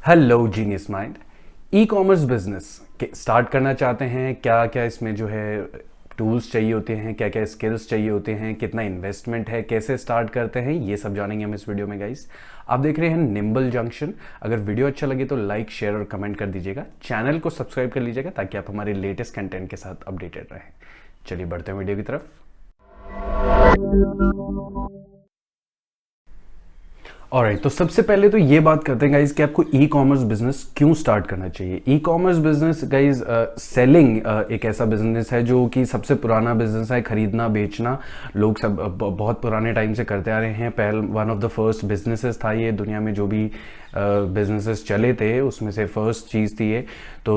Hello genius mind. E commerce business start करना चाहते हैं, क्या क्या इसमें जो है टूल्स चाहिए होते हैं, क्या क्या स्किल्स चाहिए होते हैं, कितना इन्वेस्टमेंट है, कैसे स्टार्ट करते हैं, ये सब जानेंगे हम इस वीडियो में गाइस। आप देख रहे हैं निम्बल जंक्शन। अगर वीडियो अच्छा लगे तो लाइक शेयर और कमेंट कर दीजिएगा, चैनल को सब्सक्राइब कर लीजिएगा ताकि आप हमारे लेटेस्ट कंटेंट के साथ अपडेटेड रहें। चलिए बढ़ते हैं वीडियो की तरफ। ऑलराइट, तो सबसे पहले तो ये बात करते हैं गाइज कि आपको ई कॉमर्स बिजनेस क्यों स्टार्ट करना चाहिए। E commerce business guys selling एक ऐसा बिजनेस है जो कि सबसे पुराना बिजनेस है। खरीदना बेचना लोग सब बहुत पुराने टाइम से करते आ रहे हैं। पहल one of the first businesses था ये, दुनिया में जो भी बिजनेसेस चले थे उसमें से फर्स्ट चीज़ थी ये। तो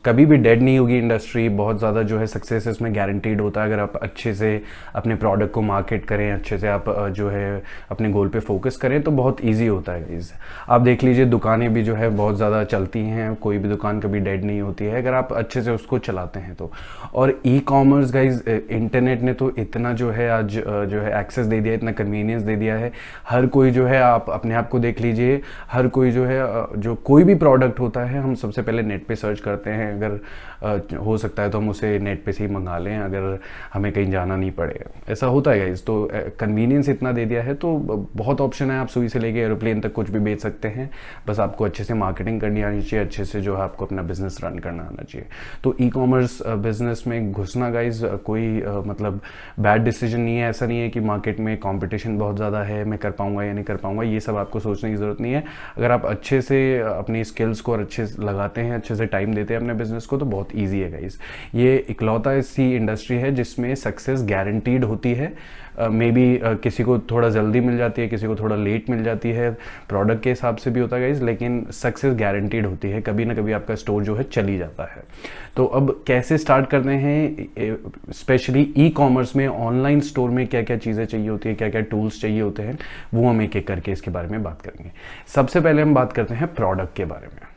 कभी भी डेड नहीं होगी इंडस्ट्री, बहुत ज़्यादा जो है सक्सेस इसमें गारंटीड होता है अगर आप अच्छे से अपने प्रोडक्ट को मार्केट करें, अच्छे से आप जो है अपने गोल पे फोकस करें तो बहुत इजी होता है गाइस। आप देख लीजिए दुकानें भी जो है बहुत ज़्यादा चलती हैं, कोई भी दुकान कभी डेड नहीं होती है अगर आप अच्छे से उसको चलाते हैं तो। और ई कॉमर्स गाइस, इंटरनेट ने तो इतना जो है आज जो है एक्सेस दे दिया, इतना कन्वीनियंस दे दिया है। हर कोई जो है, आप अपने आप को देख लीजिए, हर कोई जो है जो कोई भी प्रोडक्ट होता है हम सबसे पहले नेट पे सर्च करते हैं। अगर हो सकता है तो हम उसे नेट पे से ही मंगा लें, अगर हमें कहीं जाना नहीं पड़े। ऐसा होता है गाइस। तो कन्वीनियंस इतना दे दिया है तो बहुत ऑप्शन है, आप सुई से लेके एरोप्लेन तक कुछ भी बेच सकते हैं। बस आपको अच्छे से मार्केटिंग करनी आनी चाहिए, अच्छे से जो है आपको अपना बिजनेस रन करना आना चाहिए। तो ई कॉमर्स बिजनेस में घुसना गाइज कोई मतलब बैड डिसीजन नहीं है। ऐसा नहीं है कि मार्केट में कंपटीशन बहुत ज़्यादा है, मैं कर पाऊंगा या नहीं कर पाऊंगा, ये सब आपको सोचने की ज़रूरत नहीं है। अगर आप अच्छे से अपनी स्किल्स को और अच्छे से लगाते हैं, अच्छे से टाइम देते हैं अपने बिजनेस को तो बहुत ईजी है गाइज। ये इकलौता ऐसी इंडस्ट्री है जिसमें सक्सेस गारंटीड होती है। मे बी किसी को थोड़ा जल्दी मिल जाती है, किसी को थोड़ा लेट मिल जाती है, प्रोडक्ट के हिसाब से भी होता है गाइज, लेकिन सक्सेस गारंटीड होती है। कभी ना कभी आपका स्टोर जो है चल ही जाता है। तो अब कैसे स्टार्ट करते हैं, स्पेशली ई कॉमर्स में ऑनलाइन स्टोर में क्या क्या चीज़ें चाहिए होती है, क्या क्या टूल्स चाहिए होते हैं, वो हम एक एक करके इसके बारे में बात करेंगे। सबसे पहले हम बात करते हैं प्रोडक्ट के बारे में।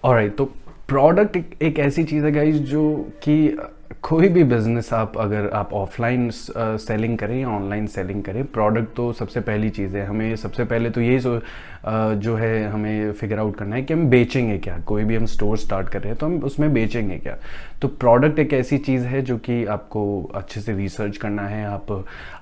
ऑलराइट, तो प्रोडक्ट एक ऐसी चीज़ है गाइज जो कि कोई भी बिजनेस आप, अगर आप ऑफलाइन सेलिंग करें या ऑनलाइन सेलिंग करें, प्रोडक्ट तो सबसे पहली चीज़ है। हमें सबसे पहले तो यही जो है हमें फिगर आउट करना है कि हम बेचेंगे क्या। कोई भी हम स्टोर स्टार्ट कर रहे हैं तो हम उसमें बेचेंगे क्या। तो प्रोडक्ट एक ऐसी चीज़ है जो कि आपको अच्छे से रिसर्च करना है। आप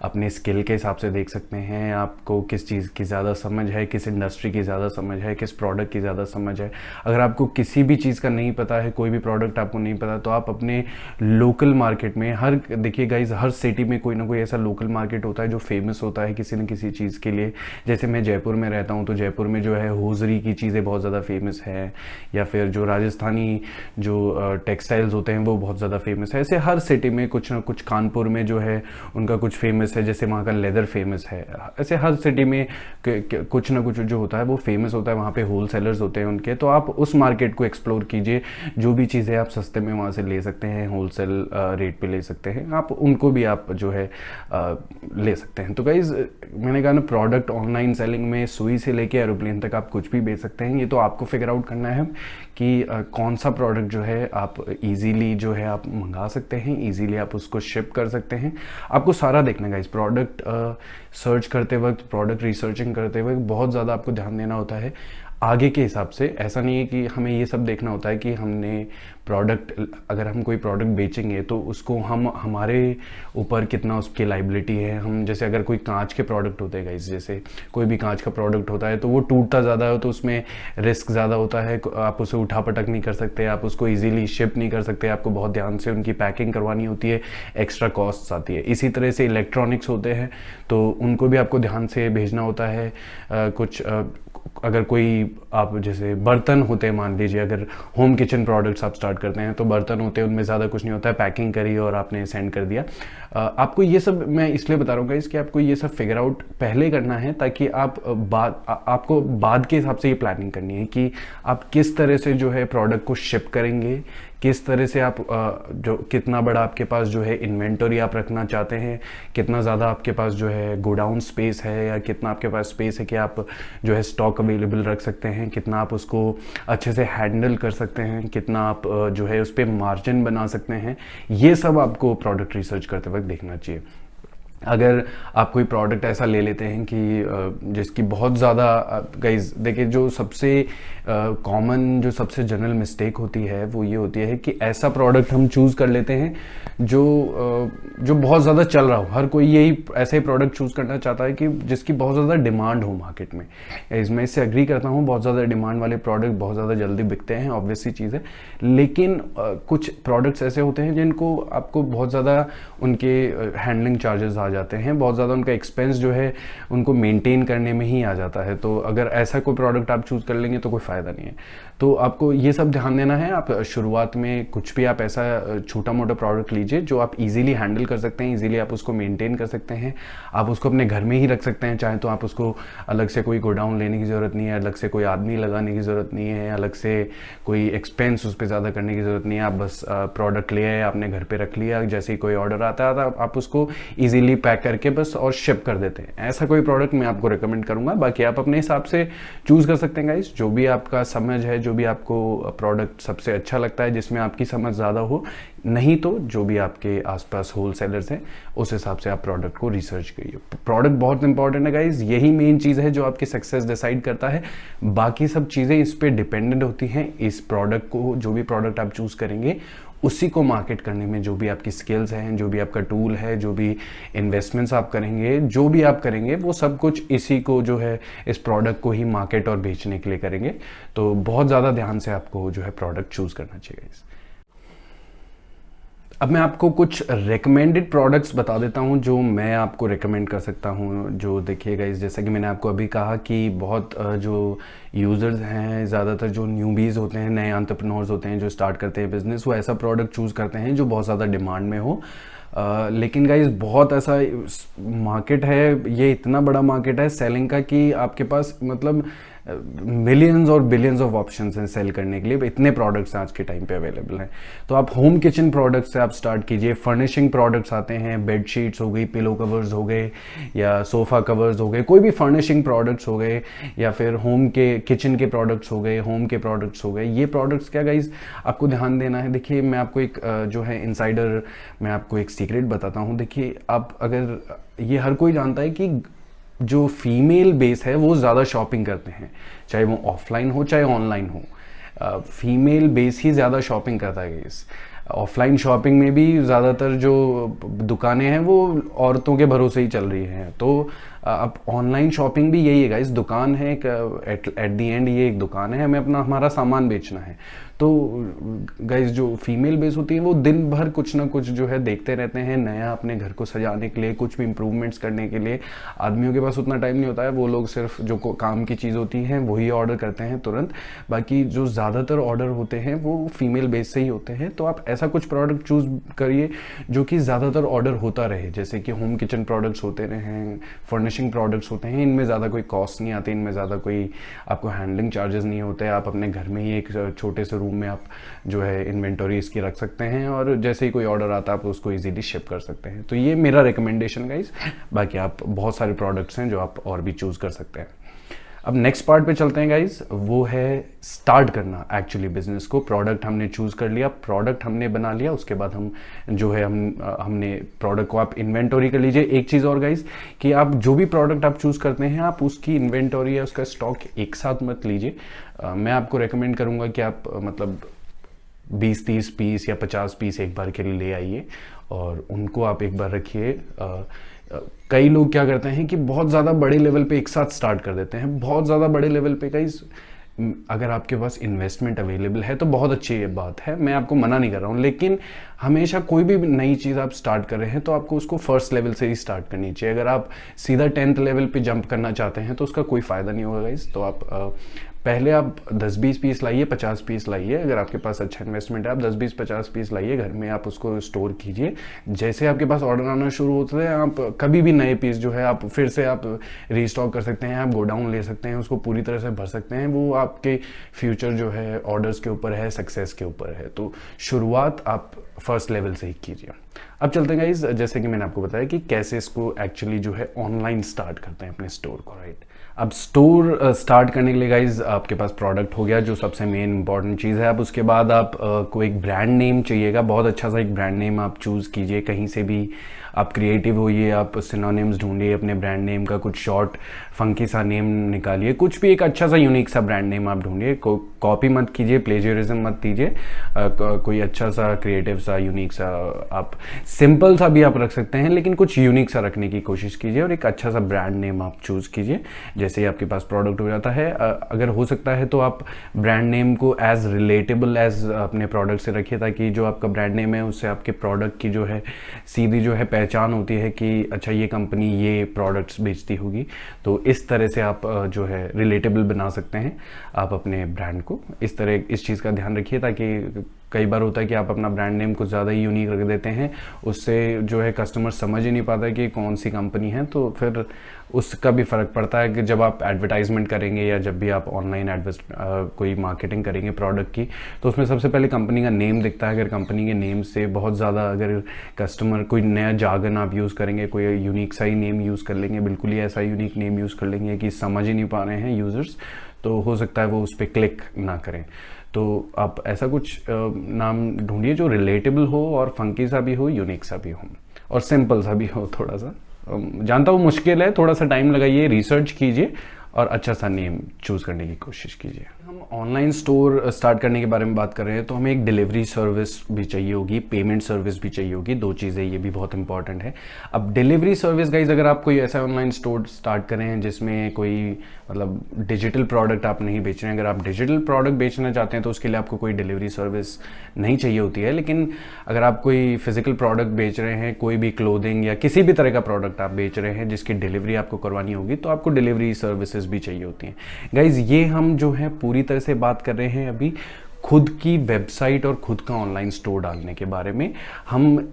अपने स्किल के हिसाब से देख सकते हैं, आपको किस चीज़ की ज़्यादा समझ है, किस इंडस्ट्री की ज़्यादा समझ है, किस प्रोडक्ट की ज़्यादा समझ है। अगर आपको किसी भी चीज़ का नहीं पता है, कोई भी प्रोडक्ट आपको नहीं पता, तो आप अपने लोकल मार्केट में, हर देखिए गाइज, हर सिटी में कोई ना कोई ऐसा लोकल मार्केट होता है जो फेमस होता है किसी न किसी चीज़ के लिए। जैसे मैं जयपुर में रहता हूँ तो जयपुर में जो है होजरी की चीज़ें बहुत ज़्यादा फेमस है, या फिर जो राजस्थानी जो टेक्सटाइल्स होते हैं वो बहुत ज़्यादा फेमस है। ऐसे हर सिटी में कुछ ना कुछ, कानपुर में जो है उनका कुछ फेमस है, जैसे वहाँ का लेदर फेमस है। ऐसे हर सिटी में कुछ ना कुछ जो होता है वो फेमस होता है, वहाँ पे होल सेलर्स होते हैं उनके। तो आप उस मार्केट को एक्सप्लोर कीजिए, जो भी चीज़ें आप सस्ते में वहाँ से ले सकते हैं, होल सेल रेट पे ले सकते हैं, आप उनको भी आप जो है ले सकते हैं। तो गाइज मैंने कहा ना, प्रोडक्ट ऑनलाइन सेलिंग में सुई से लेके एरोप्लेन तक आप कुछ भी बेच सकते हैं। ये तो आपको फिगर आउट करना है कि कौन सा प्रोडक्ट जो है आप इजीली जो है आप मंगा सकते हैं, इजीली आप उसको शिप कर सकते हैं। आपको सारा देखना है गाइज। प्रोडक्ट सर्च करते वक्त, प्रोडक्ट रिसर्चिंग करते वक्त बहुत ज़्यादा आपको ध्यान देना होता है आगे के हिसाब से। ऐसा नहीं है कि हमें ये सब देखना होता है कि हमने प्रोडक्ट, अगर हम कोई प्रोडक्ट बेचेंगे तो उसको हम, हमारे ऊपर कितना उसकी लाइबिलिटी है। हम जैसे अगर कोई कांच के प्रोडक्ट होते हैं गाइस, जैसे कोई भी कांच का प्रोडक्ट होता है तो वो टूटता ज़्यादा है, तो उसमें रिस्क ज़्यादा होता है। आप उसे उठा पटक नहीं कर सकते, आप उसको ईजिली शिप नहीं कर सकते, आपको बहुत ध्यान से उनकी पैकिंग करवानी होती है, एक्स्ट्रा कॉस्ट आती है। इसी तरह से इलेक्ट्रॉनिक्स होते हैं तो उनको भी आपको ध्यान से भेजना होता है। कुछ अगर कोई, आप जैसे बर्तन होते हैं, मान लीजिए अगर होम किचन प्रोडक्ट्स आप स्टार्ट करते हैं तो बर्तन होते हैं, उनमें ज़्यादा कुछ नहीं होता है, पैकिंग करी और आपने सेंड कर दिया। आपको ये सब मैं इसलिए बता रहा हूँ गाइस कि आपको ये सब फिगर आउट पहले करना है, ताकि आप आपको बाद के हिसाब से ये प्लानिंग करनी है कि आप किस तरह से जो है प्रोडक्ट को शिप करेंगे, किस तरह से आप जो कितना बड़ा आपके पास जो है इन्वेंटरी आप रखना चाहते हैं, कितना ज़्यादा आपके पास जो है गोडाउन स्पेस है, या कितना आपके पास स्पेस है कि आप जो है स्टॉक अवेलेबल रख सकते हैं, कितना आप उसको अच्छे से हैंडल कर सकते हैं, कितना आप जो है उस पर मार्जिन बना सकते हैं। ये सब आपको प्रोडक्ट रिसर्च करते वक्त देखना चाहिए। अगर आप कोई प्रोडक्ट ऐसा ले लेते हैं कि जिसकी बहुत ज़्यादा, गाइज देखिए, जो सबसे कॉमन, जो सबसे जनरल मिस्टेक होती है वो ये होती है कि ऐसा प्रोडक्ट हम चूज़ कर लेते हैं जो बहुत ज़्यादा चल रहा हो। हर कोई यही ऐसे ही प्रोडक्ट चूज़ करना चाहता है कि जिसकी बहुत ज़्यादा डिमांड हो मार्केट में। मैं इससे एग्री करता हूँ, बहुत ज़्यादा डिमांड वाले प्रोडक्ट बहुत ज़्यादा जल्दी बिकते हैं, ऑब्वियस सी चीज़ है। लेकिन कुछ प्रोडक्ट्स ऐसे होते हैं जिनको आपको बहुत ज़्यादा उनके हैंडलिंग चार्जेस आ जाते हैं, बहुत ज़्यादा उनका एक्सपेंस जो है उनको मेंटेन करने में ही आ जाता है। तो अगर ऐसा कोई प्रोडक्ट आप चूज़ कर लेंगे तो कोई फ़ायदा नहीं है। तो आपको ये सब ध्यान देना है। आप शुरुआत में कुछ भी आप ऐसा छोटा मोटा प्रोडक्ट लीजिए जो आप इजीली हैंडल कर सकते हैं, इजीली आप उसको मेंटेन कर सकते हैं, आप उसको अपने घर में ही रख सकते हैं। चाहे तो आप उसको अलग से कोई गोडाउन लेने की ज़रूरत नहीं है, अलग से कोई आदमी लगाने की ज़रूरत नहीं है, अलग से कोई एक्सपेंस उस पर ज़्यादा करने की ज़रूरत नहीं है। आप बस प्रोडक्ट ले आए, आपने घर पर रख लिया, जैसे ही कोई ऑर्डर आता है आप उसको ईजिली पैक करके बस और शिप कर देते हैं। ऐसा कोई प्रोडक्ट मैं आपको रिकमेंड करूंगा। बाकी आप अपने हिसाब से चूज कर सकते हैं गाइस, जो भी आपका समझ है, जो भी आपको प्रोडक्ट सबसे अच्छा लगता है, जिसमें आपकी समझ ज़्यादा हो। नहीं तो जो भी आपके आसपास होलसेलर्स हैं उस हिसाब से आप प्रोडक्ट को रिसर्च करिए। प्रोडक्ट बहुत इंपॉर्टेंट है गाइस, यही मेन चीज़ है जो आपकी सक्सेस डिसाइड करता है। बाकी सब चीज़ें इस पर डिपेंडेंट होती हैं। इस प्रोडक्ट को, जो भी प्रोडक्ट आप चूज़ करेंगे, उसी को मार्केट करने में जो भी आपकी स्किल्स हैं, जो भी आपका टूल है, जो भी इन्वेस्टमेंट्स आप करेंगे, जो भी आप करेंगे, वो सब कुछ इसी को जो है, इस प्रोडक्ट को ही मार्केट और बेचने के लिए करेंगे। तो बहुत ज़्यादा ध्यान से आपको जो है प्रोडक्ट चूज़ करना चाहिए। अब मैं आपको कुछ रिकमेंडेड प्रोडक्ट्स बता देता हूं जो मैं आपको रिकमेंड कर सकता हूं। जो देखिएगा, इस जैसा कि मैंने आपको अभी कहा कि बहुत जो यूज़र्स हैं, ज़्यादातर जो न्यूबीज़ होते हैं, नए एंटरप्रेन्योर्स होते हैं जो स्टार्ट करते हैं बिजनेस, वो ऐसा प्रोडक्ट चूज़ करते हैं जो बहुत ज़्यादा डिमांड में हो। लेकिन गाइस बहुत ऐसा मार्केट है, ये इतना बड़ा मार्केट है सेलिंग का कि आपके पास मतलब मिलियंस और बिलियंस ऑफ ऑप्शंस हैं सेल करने के लिए। इतने प्रोडक्ट्स आज के टाइम पे अवेलेबल हैं। तो आप होम किचन प्रोडक्ट्स से आप स्टार्ट कीजिए। फर्निशिंग प्रोडक्ट्स आते हैं, बेड शीट्स हो गई, पिलो कवर्स हो गए, या सोफ़ा कवर्स हो गए, कोई भी फर्निशिंग प्रोडक्ट्स हो गए, या फिर होम के किचन के प्रोडक्ट्स हो गए, होम के प्रोडक्ट्स हो गए। ये प्रोडक्ट्स क्या गाइज आपको ध्यान देना है। देखिए, मैं आपको एक जो है इनसाइडर, मैं आपको एक सीक्रेट बताता हूँ। देखिए, आप अगर, ये हर कोई जानता है कि जो फीमेल बेस है वो ज़्यादा शॉपिंग करते हैं, चाहे वो ऑफलाइन हो चाहे ऑनलाइन हो। फीमेल बेस ही ज़्यादा शॉपिंग करता है इस ऑफलाइन शॉपिंग में भी। ज़्यादातर जो दुकानें हैं वो औरतों के भरोसे ही चल रही हैं। तो अब ऑनलाइन शॉपिंग भी यही है गाइस, दुकान है, एट द एंड ये एक दुकान है, हमें अपना हमारा सामान बेचना है। तो गाइस जो फीमेल बेस होती है वो दिन भर कुछ ना कुछ जो है देखते रहते हैं, नया अपने घर को सजाने के लिए, कुछ भी इंप्रूवमेंट्स करने के लिए। आदमियों के पास उतना टाइम नहीं होता है, वो लोग सिर्फ जो काम की चीज़ होती हैं वही ऑर्डर करते हैं तुरंत। बाकी जो ज़्यादातर ऑर्डर होते हैं वो फीमेल बेस से ही होते हैं। तो आप ऐसा कुछ प्रोडक्ट चूज़ करिए जो कि ज़्यादातर ऑर्डर होता रहे, जैसे कि होम किचन प्रोडक्ट्स होते रहे, फर्निशिंग प्रोडक्ट्स होते हैं। इनमें ज़्यादा कोई कॉस्ट नहीं आती, इनमें ज़्यादा कोई आपको हैंडलिंग चार्जेस नहीं होते। आप अपने घर में ही एक छोटे से में आप जो है इन्वेंटरी इसकी रख सकते हैं, और जैसे ही कोई ऑर्डर आता है आप उसको इजीली शिप कर सकते हैं। तो ये मेरा रिकमेंडेशन गाइस। बाकी आप बहुत सारे प्रोडक्ट्स हैं जो आप और भी चूज कर सकते हैं। अब नेक्स्ट पार्ट पे चलते हैं गाइस, वो है स्टार्ट करना एक्चुअली बिजनेस को। प्रोडक्ट हमने चूज कर लिया, प्रोडक्ट हमने बना लिया, उसके बाद हम जो है हमने प्रोडक्ट को आप इन्वेंटरी कर लीजिए। एक चीज़ और गाइस कि आप जो भी प्रोडक्ट आप चूज करते हैं आप उसकी इन्वेंटरी या उसका स्टॉक एक साथ मत लीजिए। मैं आपको रेकमेंड करूंगा कि आप मतलब 20-30 पीस या 50 पीस एक बार के लिए ले आइए और उनको आप एक बार रखिए। कई लोग क्या करते हैं कि बहुत ज़्यादा बड़े लेवल पे एक साथ स्टार्ट कर देते हैं। बहुत ज़्यादा बड़े लेवल पे गाइस अगर आपके पास इन्वेस्टमेंट अवेलेबल है तो बहुत अच्छी ये बात है, मैं आपको मना नहीं कर रहा हूँ। लेकिन हमेशा कोई भी नई चीज़ आप स्टार्ट कर रहे हैं तो आपको उसको फर्स्ट लेवल से ही स्टार्ट करनी चाहिए। अगर आप सीधा 10th लेवल पे जंप करना चाहते हैं तो उसका कोई फ़ायदा नहीं होगा गाइस। तो आप पहले आप 10-20 पीस लाइए, 50 पीस लाइए। अगर आपके पास अच्छा इन्वेस्टमेंट है आप 10-20-50 पीस लाइए, घर में आप उसको स्टोर कीजिए। जैसे आपके पास ऑर्डर आना शुरू होते हैं आप कभी भी नए पीस जो है आप फिर से आप रीस्टॉक कर सकते हैं, आप गोडाउन ले सकते हैं, उसको पूरी तरह से भर सकते हैं। वो आपके फ्यूचर जो है ऑर्डर्स के ऊपर है, सक्सेस के ऊपर है। तो शुरुआत आप फर्स्ट लेवल से ही कीजिए। अब चलते हैं गाइस, जैसे कि मैंने आपको बताया कि कैसे इसको एक्चुअली जो है ऑनलाइन स्टार्ट करते हैं अपने स्टोर को, राइट। अब स्टोर स्टार्ट करने के लिए गाइज आपके पास प्रोडक्ट हो गया जो सबसे मेन इंपॉर्टेंट चीज़ है। अब उसके बाद आप को एक ब्रांड नेम चाहिएगा, बहुत अच्छा सा एक ब्रांड नेम आप चूज़ कीजिए, कहीं से भी आप क्रिएटिव होइए, आप सिनोनिम्स ढूंढिए अपने ब्रांड नेम का, कुछ शॉर्ट फंकी सा नेम निकालिए, कुछ भी एक अच्छा सा यूनिक सा ब्रांड नेम आप ढूंढिए। कॉपी मत कीजिए, प्लेजरिज्म मत कीजिए, कोई अच्छा सा क्रिएटिव सा यूनिक सा, आप सिंपल सा भी आप रख सकते हैं लेकिन कुछ यूनिक सा रखने की कोशिश कीजिए और एक अच्छा सा ब्रांड नेम आप चूज़ कीजिए। जैसे ही आपके पास प्रोडक्ट हो जाता है, अगर हो सकता है तो आप ब्रांड नेम को एज रिलेटेबल एज अपने प्रोडक्ट से रखिए, ताकि जो आपका ब्रांड नेम है उससे आपके प्रोडक्ट की जो है सीधी जो है पहचान होती है कि अच्छा ये कंपनी ये प्रोडक्ट्स बेचती होगी। तो इस तरह से आप जो है रिलेटेबल बना सकते हैं आप अपने ब्रांड को। इस तरह इस चीज़ का ध्यान रखिए, ताकि कई बार होता है कि आप अपना ब्रांड नेम कुछ ज़्यादा ही यूनिक रख देते हैं, उससे जो है कस्टमर समझ ही नहीं पाता कि कौन सी कंपनी है, तो फिर उसका भी फ़र्क पड़ता है कि जब आप एडवर्टाइजमेंट करेंगे या जब भी आप ऑनलाइन कोई मार्केटिंग करेंगे प्रोडक्ट की, तो उसमें सबसे पहले कंपनी का नेम दिखता है। अगर कंपनी के नेम से बहुत ज़्यादा अगर कस्टमर कोई नया जार्गन आप यूज़ करेंगे, कोई यूनिक सा ही नेम यूज़ कर लेंगे, बिल्कुल ही ऐसा यूनिक नेम यूज़ कर लेंगे कि समझ ही नहीं पा रहे हैं यूज़र्स, तो हो सकता है वो उस पर क्लिक ना करें। तो आप ऐसा कुछ नाम ढूंढिए जो रिलेटेबल हो और फंकी सा भी हो, यूनिक सा भी हो और सिंपल सा भी हो। थोड़ा सा जानता हूँ मुश्किल है, थोड़ा सा टाइम लगाइए, रिसर्च कीजिए और अच्छा सा नेम चूज़ करने की कोशिश कीजिए। हम ऑनलाइन स्टोर स्टार्ट करने के बारे में बात कर रहे हैं तो हमें एक डिलीवरी सर्विस भी चाहिए होगी, पेमेंट सर्विस भी चाहिए होगी, दो चीज़ें ये भी बहुत इंपॉर्टेंट है। अब डिलीवरी सर्विस गाइज, अगर आप कोई ऐसा ऑनलाइन स्टोर स्टार्ट कर रहे हैं जिसमें कोई मतलब डिजिटल प्रोडक्ट आप नहीं बेच रहे हैं, अगर आप डिजिटल प्रोडक्ट बेचना चाहते हैं तो उसके लिए आपको कोई डिलीवरी सर्विस नहीं चाहिए होती है। लेकिन अगर आप कोई फिजिकल प्रोडक्ट बेच रहे हैं, कोई भी क्लोथिंग या किसी भी तरह का प्रोडक्ट आप बेच रहे हैं जिसकी डिलीवरी आपको करवानी होगी, तो आपको डिलीवरी सर्विसेज भी चाहिए होती हैं। गाइज ये हम जो है पूरी तरह से बात कर रहे हैं अभी खुद की वेबसाइट और खुद का ऑनलाइन स्टोर डालने के बारे में। हम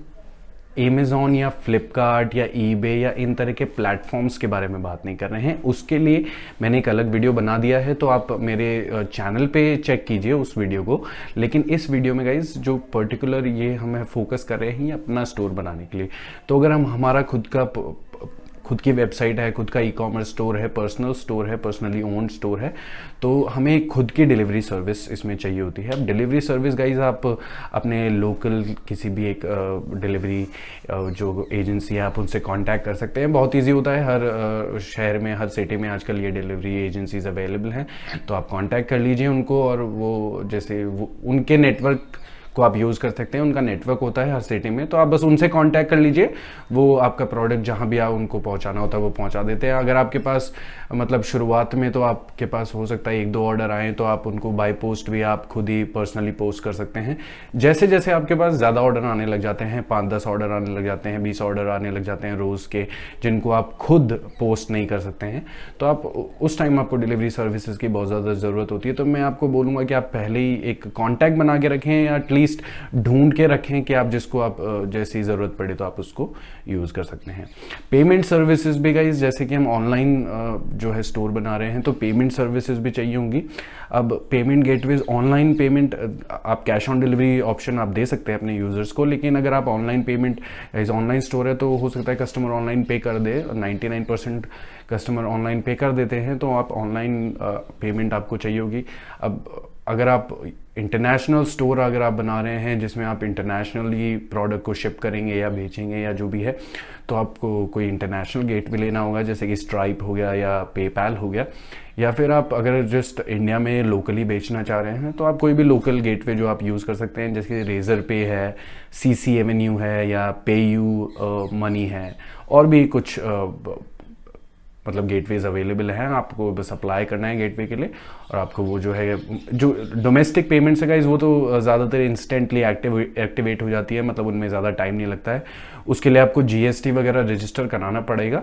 Amazon या फ्लिपकार्ट या eBay या इन तरह के प्लेटफॉर्म्स के बारे में बात नहीं कर रहे हैं। उसके लिए मैंने एक अलग वीडियो बना दिया है, तो आप मेरे चैनल पे चेक कीजिए उस वीडियो को। लेकिन इस वीडियो में गाइज जो पर्टिकुलर ये हमें फोकस कर रहे हैं अपना स्टोर बनाने के लिए। तो अगर हम हमारा खुद की वेबसाइट है, खुद का ई कॉमर्स स्टोर है, पर्सनल स्टोर है, पर्सनली ओन्ड स्टोर है, तो हमें खुद की डिलीवरी सर्विस इसमें चाहिए होती है। अब डिलीवरी सर्विस गाइज आप अपने लोकल किसी भी एक डिलीवरी जो एजेंसी है आप उनसे कांटेक्ट कर सकते हैं। बहुत इजी होता है, हर शहर में, हर सिटी में आजकल ये डिलीवरी एजेंसीज अवेलेबल हैं, तो आप कांटेक्ट कर लीजिए उनको और वो जैसे वो उनके नेटवर्क को आप यूज़ कर सकते हैं। उनका नेटवर्क होता है हर सिटी में, तो आप बस उनसे कांटेक्ट कर लीजिए, वो आपका प्रोडक्ट जहां भी आप उनको पहुंचाना होता है वो पहुंचा देते हैं। अगर आपके पास मतलब शुरुआत में तो आपके पास हो सकता है 1-2 ऑर्डर आए, तो आप उनको बाय पोस्ट भी आप खुद ही पर्सनली पोस्ट कर सकते हैं। जैसे जैसे आपके पास ज़्यादा ऑर्डर आने लग जाते हैं, 5-10 ऑर्डर आने लग जाते हैं, 20 ऑर्डर आने लग जाते हैं रोज़ के, जिनको आप खुद पोस्ट नहीं कर सकते हैं, तो आप उस टाइम आपको डिलीवरी सर्विसेज की बहुत ज़्यादा ज़रूरत होती है। तो मैं आपको बोलूँगा कि आप पहले ही एक कॉन्टैक्ट बना के रखें या एटलीस्ट ढूंढ के रखें कि आप जिसको आप जैसी ज़रूरत पड़े तो आप उसको यूज़ कर सकते हैं। पेमेंट सर्विसेज भी गाइस, जैसे कि हम ऑनलाइन जो है स्टोर बना रहे हैं तो पेमेंट सर्विसेज भी चाहिए होंगी। अब पेमेंट गेटवेज, ऑनलाइन पेमेंट, आप कैश ऑन डिलीवरी ऑप्शन आप दे सकते हैं अपने यूज़र्स को, लेकिन अगर आप ऑनलाइन पेमेंट ऑनलाइन स्टोर है तो हो सकता है कस्टमर ऑनलाइन पे कर दे, 99% कस्टमर ऑनलाइन पे कर देते हैं, तो आप ऑनलाइन पेमेंट आपको चाहिए होगी। अब अगर आप इंटरनेशनल स्टोर अगर आप बना रहे हैं जिसमें आप इंटरनेशनली प्रोडक्ट को शिप करेंगे या बेचेंगे या जो भी है, तो आपको कोई इंटरनेशनल गेटवे लेना होगा, जैसे कि स्ट्राइप हो गया या पेपैल हो गया। या फिर आप अगर जस्ट इंडिया में लोकली बेचना चाह रहे हैं तो आप कोई भी लोकल गेटवे जो आप यूज़ कर सकते हैं, जैसे रेजर पे है, CC एवेन्यू है या पेयू मनी है, और भी कुछ मतलब गेटवेज अवेलेबल हैं। आपको बस अप्लाई करना है गेटवे के लिए और आपको वो जो है जो डोमेस्टिक पेमेंट्स है गाइस, वो तो ज़्यादातर इंस्टेंटली एक्टिवेट हो जाती है, मतलब उनमें ज़्यादा टाइम नहीं लगता है। उसके लिए आपको GST वगैरह रजिस्टर कराना पड़ेगा।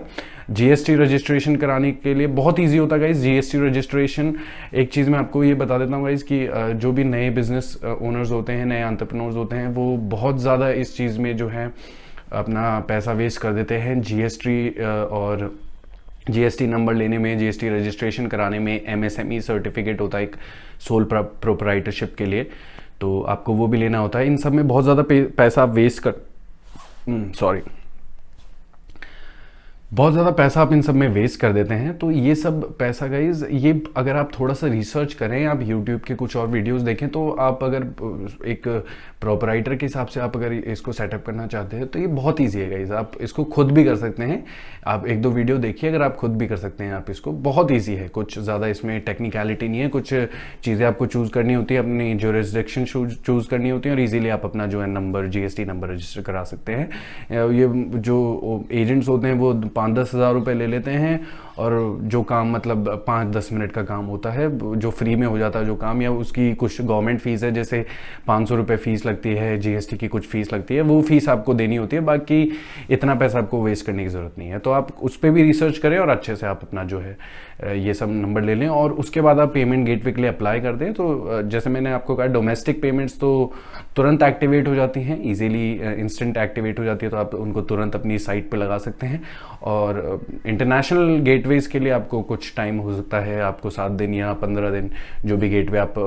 GST रजिस्ट्रेशन कराने के लिए बहुत ईजी होता है गाइस। GST रजिस्ट्रेशन, एक चीज़ मैं आपको ये बता देता हूँ गाइस कि जो भी नए बिजनेस ओनर्स होते हैं, नए एंटरप्रेन्योर्स होते हैं, वो बहुत ज़्यादा इस चीज़ में जो है अपना पैसा वेस्ट कर देते हैं। GST नंबर लेने में, GST रजिस्ट्रेशन कराने में, MSME सर्टिफिकेट होता है एक सोल प्रोप्राइटरशिप के लिए, तो आपको वो भी लेना होता है। इन सब में बहुत ज़्यादा पैसा वेस्ट कर बहुत ज़्यादा पैसा आप इन सब में वेस्ट कर देते हैं। तो ये सब पैसा गाइज, ये अगर आप थोड़ा सा रिसर्च करें, आप यूट्यूब के कुछ और वीडियोस देखें, तो आप अगर एक प्रोपराइटर के हिसाब से आप अगर इसको सेटअप करना चाहते हैं तो ये बहुत ईजी है गाइज। आप इसको खुद भी कर सकते हैं। आप एक दो वीडियो देखिए, अगर आप खुद भी कर सकते हैं आप इसको, बहुत ईजी है। कुछ ज़्यादा इसमें टेक्निकलिटी नहीं है, कुछ चीज़ें आपको चूज़ करनी होती है, अपनी ज्यूरिसडिक्शन चूज़ करनी होती है, और ईजिली आप अपना जो है नंबर, जीएसटी नंबर रजिस्टर करा सकते हैं। ये जो एजेंट्स होते हैं वो 5-10 हज़ार रुपये ले लेते हैं, और जो काम मतलब 5-10 मिनट का काम होता है, जो फ्री में हो जाता है जो काम, या उसकी कुछ गवर्नमेंट फीस है, जैसे 500 रुपये फीस लगती है, जीएसटी की कुछ फीस लगती है, वो फीस आपको देनी होती है। बाकी इतना पैसा आपको वेस्ट करने की ज़रूरत नहीं है। तो आप उस पर भी रिसर्च करें और अच्छे से आप अपना जो है ये सब नंबर ले लें, और उसके बाद आप पेमेंट गेटवे के लिए अप्लाई कर दें। तो जैसे मैंने आपको कहा, डोमेस्टिक पेमेंट्स तो तुरंत एक्टिवेट हो जाती हैं, इजीली इंस्टेंट एक्टिवेट हो जाती है, तो आप उनको तुरंत अपनी साइट पे लगा सकते हैं। और इंटरनेशनल गेटवेज के लिए आपको कुछ टाइम हो सकता है, आपको 7 दिन या 15 दिन, जो भी गेटवे आप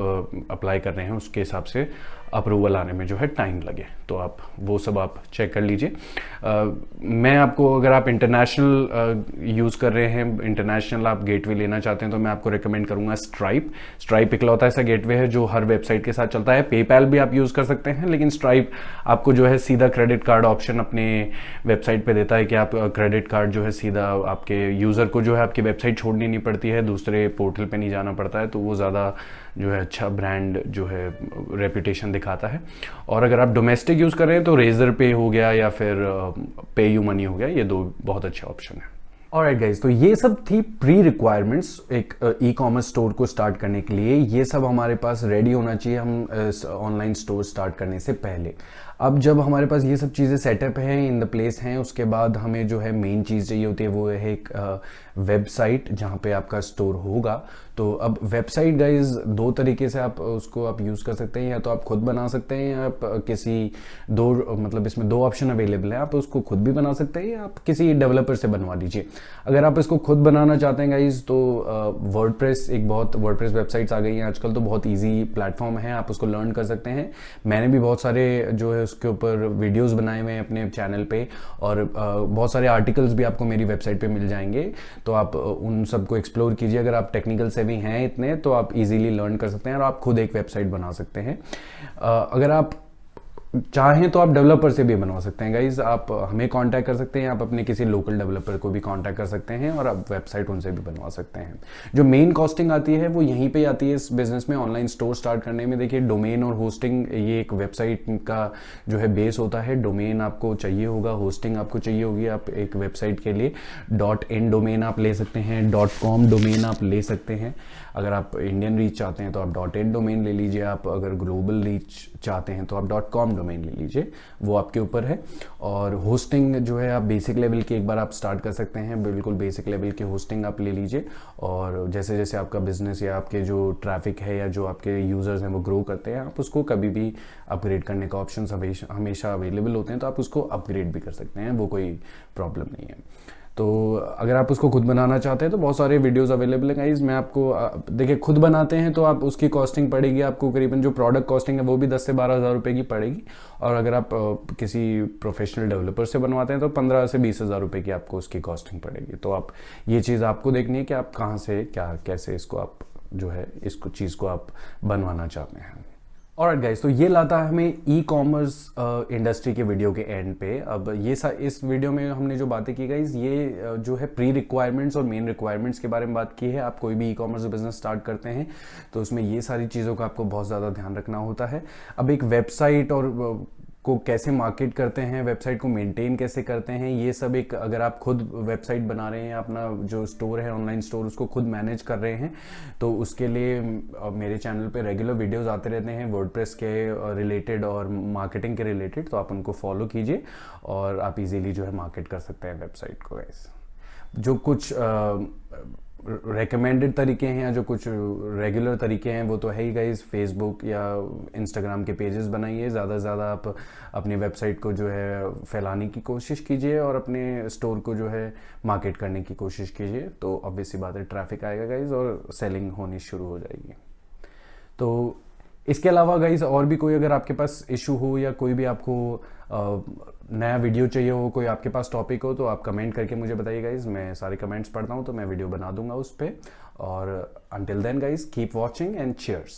अप्लाई कर रहे हैं उसके हिसाब से अप्रूवल आने में जो है टाइम लगे। तो आप वो सब आप चेक कर लीजिए। मैं आपको, अगर आप इंटरनेशनल यूज़ कर रहे हैं, इंटरनेशनल आप गेटवे लेना चाहते हैं, तो मैं आपको रिकमेंड करूंगा स्ट्राइप। स्ट्राइप इकलौता ऐसा गेटवे है जो हर वेबसाइट के साथ चलता है। पेपैल भी आप यूज़ कर सकते हैं, लेकिन स्ट्राइप आपको जो है सीधा क्रेडिट कार्ड ऑप्शन अपने वेबसाइट पे देता है, कि आप क्रेडिट कार्ड जो है सीधा आपके यूज़र को जो है आपकी वेबसाइट छोड़नी नहीं पड़ती है, दूसरे पोर्टल पे नहीं जाना पड़ता है। तो वो ज़्यादा जो है अच्छा ब्रांड जो है रेपुटेशन दिखाता है। और अगर आप डोमेस्टिक यूज़ कर रहे हैं तो रेजर पे हो गया या फिर पे यू मनी हो गया, ये दो बहुत अच्छे ऑप्शन है। ऑलराइट गाइज, तो ये सब थी प्री रिक्वायरमेंट्स एक ई कॉमर्स स्टोर को स्टार्ट करने के लिए। ये सब हमारे पास रेडी होना चाहिए हम ऑनलाइन स्टोर स्टार्ट करने से पहले। अब जब हमारे पास ये सब चीज़ें सेटअप हैं, इन द प्लेस हैं, उसके बाद हमें जो है मेन चीज़ चाहिए होती है, वो है एक वेबसाइट जहाँ पे आपका स्टोर होगा। तो अब वेबसाइट गाइज दो तरीके से आप उसको आप यूज़ कर सकते हैं, या तो आप खुद बना सकते हैं, या आप किसी दो, मतलब इसमें दो ऑप्शन अवेलेबल है। आप उसको खुद भी बना सकते हैं, या आप किसी डेवलपर से बनवा लीजिए। अगर आप इसको खुद बनाना चाहते हैं गाइज, तो वर्डप्रेस वर्डप्रेस वेबसाइट्स आ गई हैं आजकल, तो बहुत ईजी प्लेटफॉर्म है, आप उसको लर्न कर सकते हैं। मैंने भी बहुत सारे जो है उसके ऊपर वीडियोस बनाए हुए हैं अपने चैनल पे, और बहुत सारे आर्टिकल्स भी आपको मेरी वेबसाइट पे मिल जाएंगे। तो आप उन सबको एक्सप्लोर कीजिए। अगर आप टेक्निकल से भी हैं इतने, तो आप इजीली लर्न कर सकते हैं और आप खुद एक वेबसाइट बना सकते हैं। अगर आप चाहें तो आप डेवलपर से भी बनवा सकते हैं गाइज। आप हमें कांटेक्ट कर सकते हैं, आप अपने किसी लोकल डेवलपर को भी कांटेक्ट कर सकते हैं, और आप वेबसाइट उनसे भी बनवा सकते हैं। जो मेन कॉस्टिंग आती है वो यहीं पे आती है इस बिजनेस में, ऑनलाइन स्टोर स्टार्ट करने में। देखिए, डोमेन और होस्टिंग, ये एक वेबसाइट का जो है बेस होता है। डोमेन आपको चाहिए होगा, होस्टिंग आपको चाहिए होगी। आप एक वेबसाइट के लिए .in डोमेन आप ले सकते हैं, .com डोमेन आप ले सकते हैं। अगर आप इंडियन रीच चाहते हैं तो आप .in डोमेन ले लीजिए। आप अगर ग्लोबल रीच चाहते हैं तो आप .com डोमेन ले लीजिए, वो आपके ऊपर है। और होस्टिंग जो है आप बेसिक लेवल की एक बार आप स्टार्ट कर सकते हैं, बिल्कुल बेसिक लेवल की होस्टिंग आप ले लीजिए। और जैसे जैसे आपका बिजनेस या आपके जो ट्रैफिक है या जो आपके यूज़र्स हैं वो ग्रो करते हैं, आप उसको कभी भी अपग्रेड करने का ऑप्शन हमेशा अवेलेबल होते हैं, तो आप उसको अपग्रेड भी कर सकते हैं, वो कोई प्रॉब्लम नहीं है। तो अगर आप उसको खुद बनाना चाहते हैं तो बहुत सारे वीडियोस अवेलेबल हैं गाइस। मैं आपको देखिए, खुद बनाते हैं तो आप उसकी कॉस्टिंग पड़ेगी आपको करीबन, जो प्रोडक्ट कॉस्टिंग है वो भी 10 से 12 हज़ार रुपये की पड़ेगी। और अगर आप किसी प्रोफेशनल डेवलपर से बनवाते हैं तो 15 से 20 हज़ार रुपये की आपको उसकी कॉस्टिंग पड़ेगी। तो आप ये चीज़ आपको देखनी है कि आप कहाँ से क्या कैसे इसको आप जो है इसको चीज़ को आप बनवाना चाहते हैं। ऑलराइट गाइस, तो ये लाता है हमें ई कॉमर्स इंडस्ट्री के वीडियो के एंड पे। अब ये इस वीडियो में हमने जो बातें की गाइस, ये जो है प्री रिक्वायरमेंट्स और मेन रिक्वायरमेंट्स के बारे में बात की है। आप कोई भी ई कॉमर्स बिजनेस स्टार्ट करते हैं तो उसमें ये सारी चीज़ों का आपको बहुत ज़्यादा ध्यान रखना होता है। अब एक वेबसाइट और को कैसे मार्केट करते हैं, वेबसाइट को मेंटेन कैसे करते हैं, ये सब एक, अगर आप खुद वेबसाइट बना रहे हैं, अपना जो स्टोर है ऑनलाइन स्टोर उसको खुद मैनेज कर रहे हैं, तो उसके लिए मेरे चैनल पे रेगुलर वीडियोस आते रहते हैं वर्डप्रेस के रिलेटेड और मार्केटिंग के रिलेटेड। तो आप उनको फॉलो कीजिए और आप इजीली जो है मार्केट कर सकते हैं वेबसाइट को। ऐसे जो कुछ रेकमेंडेड तरीके हैं या जो कुछ रेगुलर तरीके हैं वो तो है ही गाइज। फेसबुक या इंस्टाग्राम के पेजेस बनाइए, ज़्यादा से ज़्यादा आप अपनी वेबसाइट को जो है फैलाने की कोशिश कीजिए और अपने स्टोर को जो है मार्केट करने की कोशिश कीजिए। तो ऑब्वियस सी बात है, ट्रैफिक आएगा गाइज और सेलिंग होनी शुरू हो जाएगी। तो इसके अलावा गाइज और भी कोई अगर आपके पास इशू हो या कोई भी आपको नया वीडियो चाहिए हो, कोई आपके पास टॉपिक हो, तो आप कमेंट करके मुझे बताइए गाइज, मैं सारे कमेंट्स पढ़ता हूँ तो मैं वीडियो बना दूंगा उस पर। और until then guys keep watching and cheers.